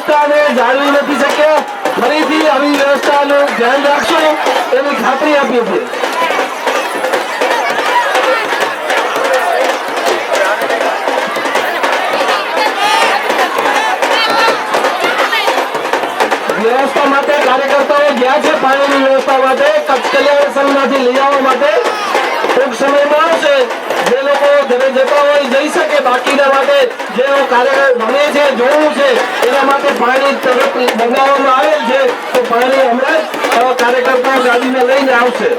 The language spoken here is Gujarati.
વ્યવસ્થાને જાળવી નથી શક્યા, ફરીથી આવી વ્યવસ્થાનું ધ્યાન રાખશો એની ખાતરી આપીએ છીએ. વ્યવસ્થા માટે કાર્યકર્તાઓ ગયા છે, પાણીની વ્યવસ્થા માટે કચ્છ કલ્યાણ સંઘમાંથી લઈ આવવા માટે ટૂંક સમયમાં આવશે. જે લોકો ઘરે જતા હોય જઈ શકે, બાકીના માટે જે કાર્ય ગમે છે જોવું છે એના માટે પાણી તરફ મંગાવવામાં આવેલ છે, તો પાણી હમણાં જ કાર્યકર્તાઓ ગાડીને લઈને આવશે.